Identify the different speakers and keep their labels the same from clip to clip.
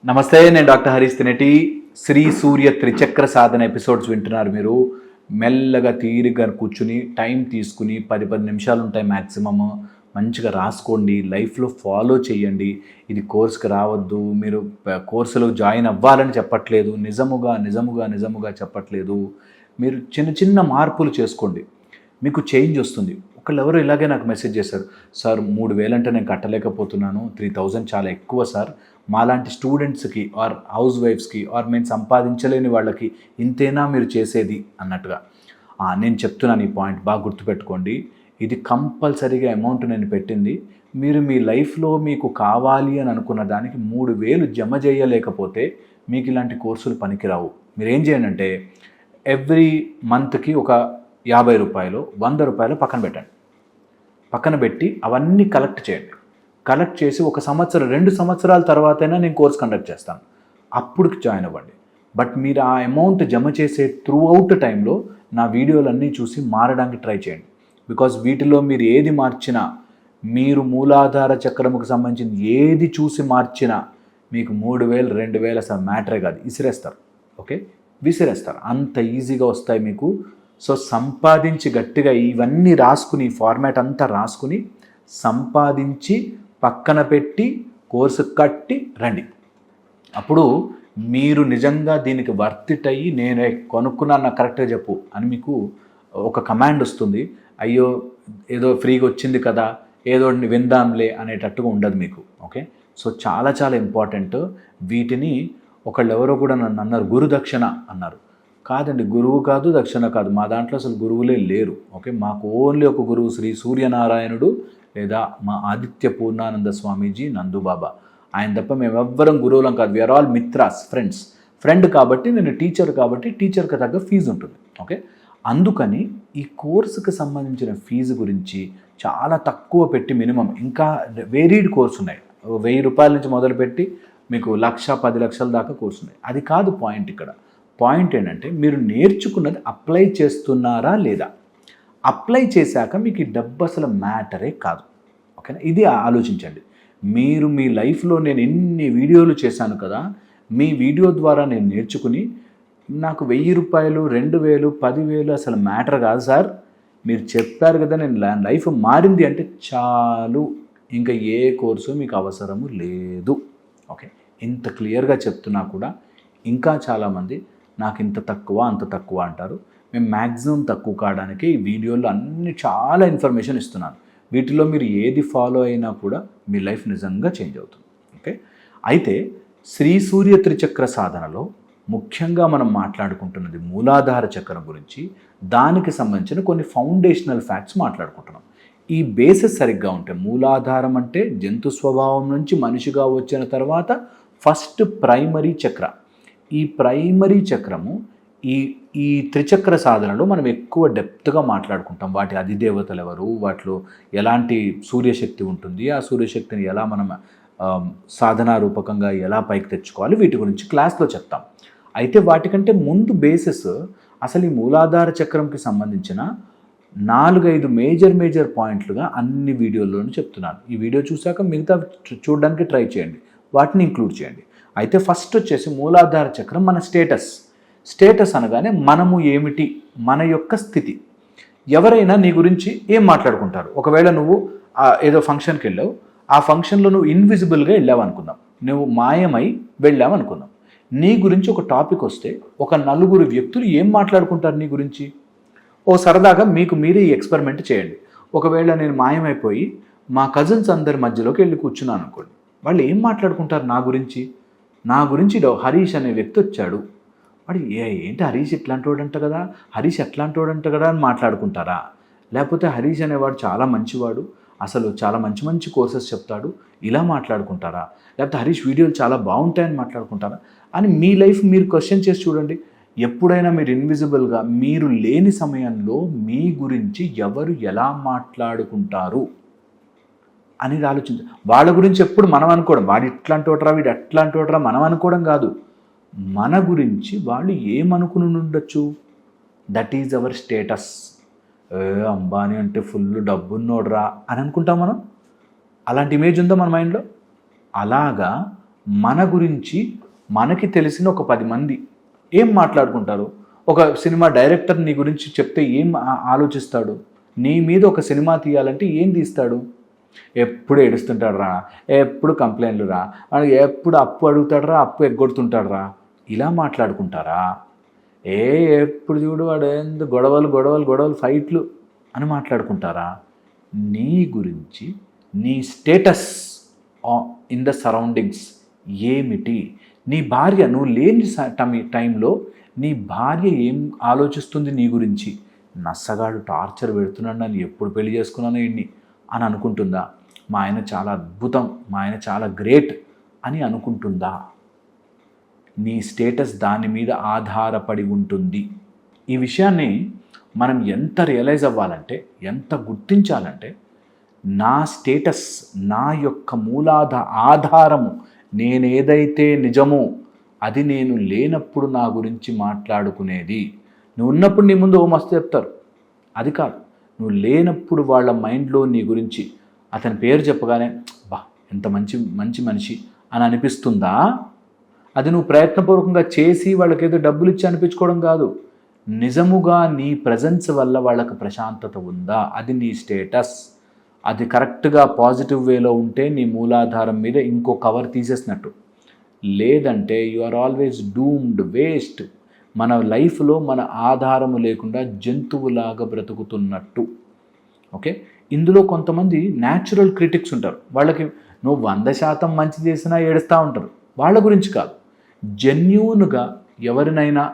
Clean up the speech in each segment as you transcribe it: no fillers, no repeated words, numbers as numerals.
Speaker 1: నమస్తే, నేను డాక్టర్ హరీష్ తినేటి. శ్రీ సూర్య త్రిచక్ర సాధన ఎపిసోడ్స్ వింటున్నారు మీరు. మెల్లగా తీరిగ్గా కూర్చుని టైం తీసుకుని 10 నిమిషాలు ఉంటాయి మ్యాక్సిమమ్. మంచిగా రాసుకోండి, లైఫ్లో ఫాలో చేయండి. ఇది కోర్స్కి రావద్దు, మీరు కోర్సులో జాయిన్ అవ్వాలని చెప్పట్లేదు, నిజముగా చెప్పట్లేదు. మీరు చిన్న చిన్న మార్పులు చేసుకోండి, మీకు చేంజ్ వస్తుంది. ఒకళ్ళు ఇలాగే నాకు మెసేజ్ చేశారు, సార్ 3,000 అంటే నేను కట్టలేకపోతున్నాను, 3,000 చాలా ఎక్కువ సార్, మాలాంటి స్టూడెంట్స్కి ఆర్ హౌస్ వైఫ్స్కి ఆర్ మేము సంపాదించలేని వాళ్ళకి ఇంతేనా మీరు చేసేది అన్నట్టుగా. నేను చెప్తున్నాను ఈ పాయింట్ బాగా గుర్తుపెట్టుకోండి. ఇది కంపల్సరీగా అమౌంట్ నేను పెట్టింది. మీరు మీ లైఫ్లో మీకు కావాలి అని అనుకున్న దానికి 3,000 జమ చేయలేకపోతే మీకు ఇలాంటి కోర్సులు పనికిరావు. మీరు ఏం చేయండి అంటే ఎవ్రీ మంత్కి ఒక 50 రూపాయలు 100 రూపాయలు పక్కన పెట్టి అవన్నీ కలెక్ట్ చేయండి. కలెక్ట్ చేసి 1 సంవత్సరం 2 సంవత్సరాల తర్వాతైనా నేను కోర్స్ కండక్ట్ చేస్తాను, అప్పుడు జాయిన్ అవ్వండి. బట్ మీరు ఆ అమౌంట్ జమ చేసే త్రూ అవుట్ టైంలో నా వీడియోలన్నీ చూసి మారడానికి ట్రై చేయండి. బికాజ్ వీటిలో మీరు ఏది మార్చినా, మీరు మూలాధార చక్రముకు సంబంధించిన ఏది చూసి మార్చినా మీకు 3,000 2,000 అసలు మ్యాటరే కాదు, విసిరేస్తారు. అంత ఈజీగా వస్తాయి మీకు. సో సంపాదించి గట్టిగా ఇవన్నీ రాసుకుని, ఫార్మాట్ అంతా రాసుకుని సంపాదించి పక్కన పెట్టి కోర్సు కట్టి రండి. అప్పుడు మీరు నిజంగా దీనికి వర్తిట్ అయ్యి నేను కొనుక్కున్నాను నాకు కరెక్ట్గా చెప్పు అని మీకు ఒక కమాండ్ వస్తుంది. అయ్యో ఏదో ఫ్రీగా వచ్చింది కదా, ఏదో విందాంలే అనేటట్టుగా ఉండదు మీకు. ఓకే, సో చాలా చాలా ఇంపార్టెంట్. వీటిని ఒకళ్ళు కూడా నన్ను అన్నారు, గురుదక్షిణ అన్నారు. కాదండి, గురువు కాదు, దక్షిణ కాదు. మా దాంట్లో అసలు గురువులే లేరు. ఓకే, మాకు ఓన్లీ ఒక గురువు శ్రీ సూర్యనారాయణుడు లేదా మా ఆదిత్య పూర్ణానంద స్వామీజీ నందుబాబా. ఆయన తప్ప మేమెవ్వరం గురువులం కాదు. వీఆర్ ఆల్ మిత్రాస్, ఫ్రెండ్ కాబట్టి నేను టీచర్ కాబట్టి టీచర్కి తగ్గ ఫీజు ఉంటుంది. ఓకే, అందుకని ఈ కోర్సుకి సంబంధించిన ఫీజు గురించి చాలా తక్కువ పెట్టి మినిమం, ఇంకా వేరీడ్ కోర్సు ఉన్నాయి. 1,000 రూపాయల నుంచి మొదలుపెట్టి మీకు 1,00,000 10 లక్షల దాకా కోర్సు ఉన్నాయి. అది కాదు పాయింట్. ఇక్కడ పాయింట్ ఏంటంటే మీరు నేర్చుకున్నది అప్లై చేస్తున్నారా లేదా. అప్లై చేశాక మీకు ఈ డబ్బు అసలు మ్యాటరే కాదు. ఓకేనా, ఇది ఆలోచించండి. మీరు మీ లైఫ్లో నేను ఎన్ని వీడియోలు చేశాను కదా, మీ వీడియో ద్వారా నేను నేర్చుకుని నాకు 1,000 రూపాయలు 2,000 10,000 అసలు మ్యాటర్ కాదు సార్, మీరు చెప్పారు కదా నేను లైఫ్ మారింది అంటే చాలు, ఇంకా ఏ కోర్సు మీకు అవసరము లేదు. ఓకే, ఇంత క్లియర్గా చెప్తున్నా కూడా ఇంకా చాలామంది నాకు ఇంత తక్కువ అంత తక్కువ అంటారు. మేము మ్యాక్సిమం తక్కువ కావడానికి ఈ వీడియోలో అన్ని చాలా ఇన్ఫర్మేషన్ ఇస్తున్నాను. వీటిలో మీరు ఏది ఫాలో అయినా కూడా మీ లైఫ్ నిజంగా చేంజ్ అవుతుంది. ఓకే, అయితే శ్రీ సూర్య త్రిచక్ర సాధనలో ముఖ్యంగా మనం మాట్లాడుకుంటున్నది మూలాధార చక్రం గురించి. దానికి సంబంధించిన కొన్ని ఫౌండేషనల్ ఫ్యాక్ట్స్ మాట్లాడుకుంటున్నాం. ఈ బేసిస్ సరిగ్గా ఉంటే, మూలాధారం అంటే జంతు స్వభావం నుంచి మనిషిగా వచ్చిన తర్వాత ఫస్ట్ ప్రైమరీ చక్ర. ఈ ప్రైమరీ చక్రము ఈ త్రిచక్ర సాధనలో మనం ఎక్కువ డెప్త్గా మాట్లాడుకుంటాం. వాటి అధిదేవతలు ఎవరు, వాటిలో ఎలాంటి సూర్యశక్తి ఉంటుంది, ఆ సూర్యశక్తిని ఎలా మనం సాధనా రూపకంగా ఎలా పైకి తెచ్చుకోవాలి, వీటి గురించి క్లాస్లో చెప్తాం. అయితే వాటికంటే ముందు బేసిస్ అసలు ఈ మూలాధార చక్రంకి సంబంధించిన 4-5 మేజర్ పాయింట్లుగా అన్ని వీడియోల్లోనూ చెప్తున్నాను. ఈ వీడియో చూశాక మిగతా చూడడానికి ట్రై చేయండి, వాటిని ఇంక్లూడ్ చేయండి. అయితే ఫస్ట్ వచ్చేసి మూలాధార చక్రం మన స్టేటస్ అనగానే మనము ఏమిటి, మన యొక్క స్థితి. ఎవరైనా నీ గురించి ఏం మాట్లాడుకుంటారు. ఒకవేళ నువ్వు ఏదో ఫంక్షన్కి వెళ్ళావు, ఆ ఫంక్షన్లో నువ్వు ఇన్విజిబుల్గా వెళ్ళావు అనుకుందాం, నువ్వు మాయమై వెళ్ళావు అనుకుందాం. నీ గురించి ఒక టాపిక్ వస్తే ఒక 4 వ్యక్తులు ఏం మాట్లాడుకుంటారు నీ గురించి. ఓ సరదాగా మీకు మీరే ఈ ఎక్స్పెరిమెంట్ చేయండి. ఒకవేళ నేను మాయమైపోయి మా కజిన్స్ అందరి మధ్యలోకి వెళ్ళి కూర్చున్నాను అనుకోండి, వాళ్ళు ఏం మాట్లాడుకుంటారు నా గురించి హరీష్ అనే వ్యక్తి వచ్చాడు, వాడు ఏంటి హరీష్ ఇట్లాంటి వాడంట కదా, హరీష్ ఎట్లాంటి వాడంట కదా అని మాట్లాడుకుంటారా? లేకపోతే హరీష్ అనేవాడు చాలా మంచివాడు, అసలు చాలా మంచి కోర్సెస్ చెప్తాడు, ఇలా మాట్లాడుకుంటారా? లేకపోతే హరీష్ వీడియోలు చాలా బాగుంటాయని మాట్లాడుకుంటారా అని మీ లైఫ్ మీరు క్వశ్చన్ చేసి చూడండి. ఎప్పుడైనా మీరు ఇన్విజిబుల్గా మీరు లేని సమయంలో మీ గురించి ఎవరు ఎలా మాట్లాడుకుంటారు అనేది ఆలోచించండి. వాళ్ళ గురించి ఎప్పుడు మనం అనుకోవడం, వాడు ఇట్లాంటి వాడరా వీడు అట్లాంటి వాడరా మనం అనుకోవడం కాదు. మన గురించి వాళ్ళు ఏమనుకుని ఉండొచ్చు, that is our status. Ambani అంటే ఫుల్ డబ్బున్నోడ్రా అని అనుకుంటాం మనం. అలాంటి ఇమేజ్ ఉందా మన మైండ్లో? అలాగా మన గురించి మనకి తెలిసిన ఒక 10 మంది ఏం మాట్లాడుకుంటారు? ఒక సినిమా డైరెక్టర్ నీ గురించి చెప్తే ఏం ఆలోచిస్తాడు? నీ మీద ఒక సినిమా తీయాలంటే ఏం తీస్తాడు? ఎప్పుడు ఏడుస్తుంటాడు రా, ఎప్పుడు కంప్లైంట్లు రా, ఎప్పుడు అప్పు అడుగుతాడు రా, అప్పు ఎగ్గొడుతుంటాడు రా, ఇలా మాట్లాడుకుంటారా? ఎప్పుడు చూడు వాడు ఎంత గొడవలు ఫైట్లు అని మాట్లాడుకుంటారా? నీ గురించి నీ స్టేటస్ ఇన్ ద సరౌండింగ్స్ ఏమిటి? నీ భార్య నువ్వు లేని టైంలో నీ భార్య ఏం ఆలోచిస్తుంది నీ గురించి? నచ్చగాడు టార్చర్ పెడుతున్నాడు, నన్ను ఎప్పుడు పెళ్లి చేసుకున్నాను ఇన్ని అని అనుకుంటుందా? మా ఆయన చాలా అద్భుతం, మా ఆయన చాలా గ్రేట్ అని అనుకుంటుందా? నీ స్టేటస్ దాని మీద ఆధారపడి ఉంటుంది. ఈ విషయాన్ని మనం ఎంత రియలైజ్ అవ్వాలంటే, ఎంత గుర్తించాలంటే, నా స్టేటస్, నా యొక్క ఆధారము నేనేదైతే నిజమో అది నేను లేనప్పుడు నా గురించి మాట్లాడుకునేది. నువ్వు ఉన్నప్పుడు నీ ముందు ఓ మస్తు చెప్తారు, అది కాదు. నువ్వు లేనప్పుడు వాళ్ళ మైండ్లో నీ గురించి అతని పేరు చెప్పగానే బా ఎంత మంచి మనిషి అని అనిపిస్తుందా? అది నువ్వు ప్రయత్నపూర్వకంగా చేసి వాళ్ళకేదో డబ్బులు ఇచ్చి అనిపించుకోవడం కాదు. నిజముగా నీ ప్రజెన్స్ వల్ల వాళ్ళకి ప్రశాంతత ఉందా? అది నీ స్టేటస్. అది కరెక్ట్గా పాజిటివ్ వేలో ఉంటే నీ మూలాధారం మీద ఇంకో కవర్ తీసేసినట్టు. లేదంటే you are always doomed, waste. మన లైఫ్లో మన ఆధారము లేకుండా జంతువులాగా బ్రతుకుతున్నట్టు. ఓకే, ఇందులో కొంతమంది న్యాచురల్ క్రిటిక్స్ ఉంటారు. వాళ్ళకి నువ్వు 100% మంచి చేసినా ఏడుస్తూ ఉంటారు. వాళ్ళ గురించి కాదు, జెన్యూన్గా ఎవరినైనా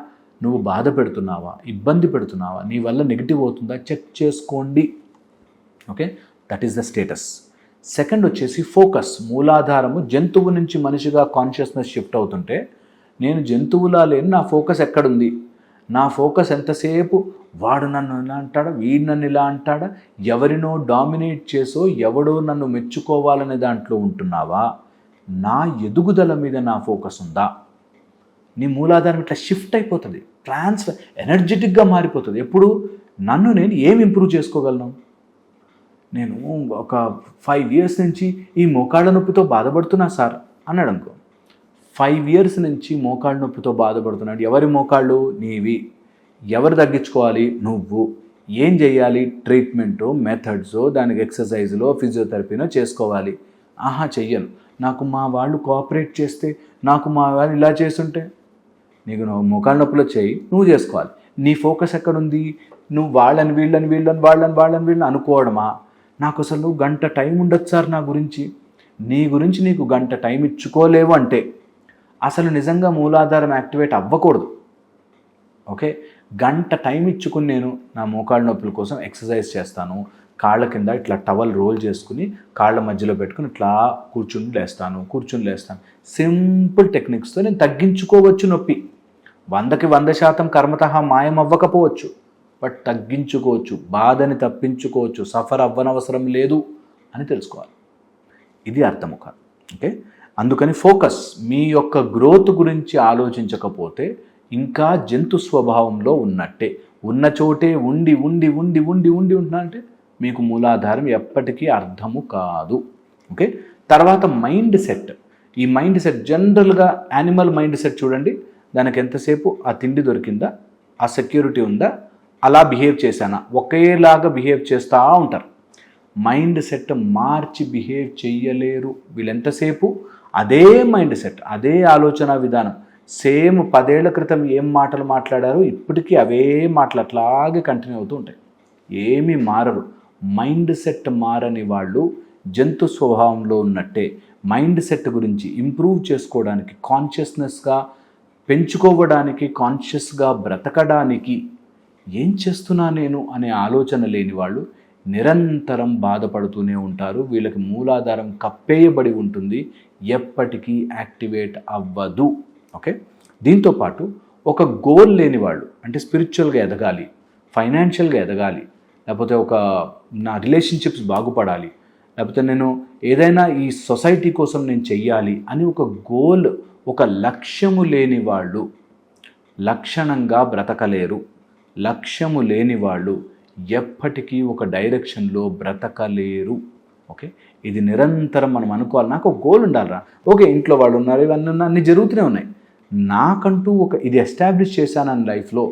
Speaker 1: నువ్వు బాధ పెడుతున్నావా, ఇబ్బంది పెడుతున్నావా, నీ వల్ల నెగిటివ్ అవుతుందా చెక్ చేసుకోండి. Okay, that is the status. Second వచ్చేసి ఫోకస్. మూలాధారము జంతువు నుంచి మనిషిగా కాన్షియస్నెస్ షిఫ్ట్ అవుతుంటే, నేను జంతువులా లేని, నా ఫోకస్ ఎక్కడుంది? నా ఫోకస్ ఎంతసేపు వాడు నన్ను ఇలా అంటాడా, వీడు నన్ను ఇలా అంటాడా, ఎవరినో డామినేట్ చేసో ఎవడో నన్ను మెచ్చుకోవాలనే దాంట్లో ఉంటున్నావా? నా ఎదుగుదల మీద నా ఫోకస్ ఉందా? నీ మూలాధారం ఇట్లా షిఫ్ట్ అయిపోతుంది, ట్రాన్స్ఫర్ ఎనర్జెటిక్గా మారిపోతుంది. ఎప్పుడు నన్ను నేను ఏం ఇంప్రూవ్ చేసుకోగలను? నేను ఒక 5 years నుంచి ఈ మోకాళ్ళ నొప్పితో బాధపడుతున్నా సార్ అన్నాడు అనుకో. 5 years నుంచి మోకాళ్ళ నొప్పితో బాధపడుతున్నాడు. ఎవరి మోకాళ్ళు? నీవి. ఎవరు తగ్గించుకోవాలి? నువ్వు. ఏం చేయాలి? ట్రీట్మెంటో, మెథడ్సో, దానికి ఎక్సర్సైజ్లో, ఫిజియోథెరపీనో చేసుకోవాలి. చెయ్యను, నాకు మా వాళ్ళు కోఆపరేట్ చేస్తే, నాకు మా వాళ్ళు ఇలా చేస్తుంటే, నీకు మోకాళ్ళ నొప్పులు వచ్చాయి, నువ్వు చేసుకోవాలి. నీ ఫోకస్ ఎక్కడుంది? నువ్వు వాళ్ళని అనుకోవడమా? నాకు అసలు నువ్వు గంట టైం ఉండొచ్చు సార్ నా గురించి. నీ గురించి నీకు గంట టైం ఇచ్చుకోలేవు అంటే అసలు నిజంగా మూలాధారం యాక్టివేట్ అవ్వకూడదు. ఓకే, గంట టైం ఇచ్చుకుని నేను నా మోకాళ్ళ నొప్పుల కోసం ఎక్సర్సైజ్ చేస్తాను. కాళ్ళ కింద ఇట్లా టవల్ రోల్ చేసుకుని కాళ్ళ మధ్యలో పెట్టుకుని ఇట్లా కూర్చుని లేస్తాను. సింపుల్ టెక్నిక్స్తో నేను తగ్గించుకోవచ్చు నొప్పి. 100కి 100% కర్మతః మాయం అవ్వకపోవచ్చు, బట్ తగ్గించుకోవచ్చు, బాధని తప్పించుకోవచ్చు, సఫర్ అవ్వనవసరం లేదు అని తెలుసుకోవాలి. ఇది అర్థము కాదు. ఓకే, అందుకని ఫోకస్. మీ యొక్క గ్రోత్ గురించి ఆలోచించకపోతే ఇంకా జంతు స్వభావంలో ఉన్నట్టే. ఉన్న చోటే ఉండి ఉంటున్నా అంటే మీకు మూలాధారం ఎప్పటికీ అర్థము కాదు. ఓకే, తర్వాత మైండ్ సెట్. ఈ మైండ్ సెట్ జనరల్గా యానిమల్ మైండ్ సెట్ చూడండి. దానికి ఎంతసేపు ఆ తిండి దొరికిందా, ఆ సెక్యూరిటీ ఉందా, అలా బిహేవ్ చేశానా, ఒకేలాగా బిహేవ్ చేస్తూ ఉంటారు. మైండ్ సెట్ మార్చి బిహేవ్ చెయ్యలేరు వీళ్ళు. ఎంతసేపు అదే మైండ్ సెట్, అదే ఆలోచన విధానం, సేమ్ 10 ఏళ్ల క్రితం ఏం మాటలు మాట్లాడారో ఇప్పటికీ అవే మాటలు అట్లాగే కంటిన్యూ అవుతూ ఉంటాయి. ఏమీ మారరు. మైండ్ సెట్ మారని వాళ్ళు జంతు స్వభావంలో ఉన్నట్టే. మైండ్ సెట్ గురించి ఇంప్రూవ్ చేసుకోవడానికి, కాన్షియస్నెస్గా పెంచుకోవడానికి, కాన్షియస్గా బ్రతకడానికి ఏం చేస్తున్నా నేను అనే ఆలోచన లేని వాళ్ళు నిరంతరం బాధపడుతూనే ఉంటారు. వీళ్ళకి మూలాధారం కప్పేయబడి ఉంటుంది, ఎప్పటికీ యాక్టివేట్ అవ్వదు. ఓకే, దీంతోపాటు ఒక గోల్ లేని వాళ్ళు, అంటే స్పిరిచువల్గా ఎదగాలి, ఫైనాన్షియల్గా ఎదగాలి, లేకపోతే నా రిలేషన్షిప్స్ బాగుపడాలి, లేకపోతే నేను ఏదైనా ఈ సొసైటీ కోసం నేను చెయ్యాలి అని ఒక గోల్, ఒక లక్ష్యము లేని వాళ్ళు లక్షణంగా బ్రతకలేరు. లక్ష్యము లేని వాళ్ళు ఎప్పటికీ ఒక డైరెక్షన్లో బ్రతకలేరు. ఓకే, ఇది నిరంతరం మనం అనుకోవాలి. నాకు ఒక గోల్ ఉండాలిరా. ఓకే, ఇంట్లో వాళ్ళు ఉన్నారు, ఇవన్నీ ఉన్నా, అన్నీ జరుగుతూనే ఉన్నాయి. నాకంటూ ఇది ఎస్టాబ్లిష్ చేశాను అని లైఫ్లో,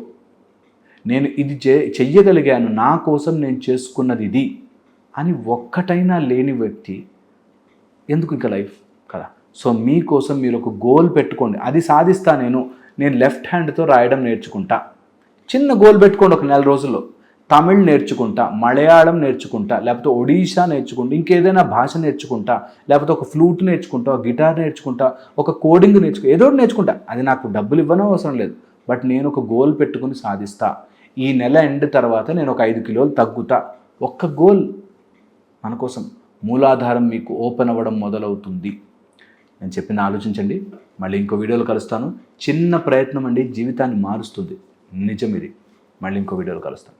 Speaker 1: నేను ఇది చెయ్యగలిగాను, నా కోసం నేను చేసుకున్నది ఇది అని ఒక్కటైనా లేని వ్యక్తి ఎందుకు ఇంకా లైఫ్ కదా. సో మీకోసం మీరు ఒక గోల్ పెట్టుకోండి, అది సాధిస్తా నేను లెఫ్ట్ హ్యాండ్తో రాయడం నేర్చుకుంటా. చిన్న గోల్ పెట్టుకోండి, ఒక 4 రోజుల్లో తమిళ్ నేర్చుకుంటా, మలయాళం నేర్చుకుంటా, లేకపోతే ఒడిషా నేర్చుకుంటా, ఇంకేదైనా భాష నేర్చుకుంటా, లేకపోతే ఒక ఫ్లూట్ నేర్చుకుంటా, ఒక గిటార్ నేర్చుకుంటా, ఒక కోడింగ్ ఏదో ఒకటి నేర్చుకుంటా. అది నాకు డబ్బులు ఇవ్వనో అవసరం లేదు, బట్ నేను ఒక గోల్ పెట్టుకుని సాధిస్తా. ఈ నెల ఎండ్ తర్వాత నేను ఒక 5 కిలోలు తగ్గుతా. ఒక్క గోల్ మన కోసం మూలాధారం మీకు ఓపెన్ అవ్వడం మొదలవుతుంది. నేను చెప్పింది ఆలోచించండి. మళ్ళీ ఇంకో వీడియోలో కలుస్తాను. చిన్న ప్రయత్నం అండి జీవితాన్ని మారుస్తుంది, నిజం ఇది. మళ్ళీ ఇంకో వీడియోలో కలుస్తాను.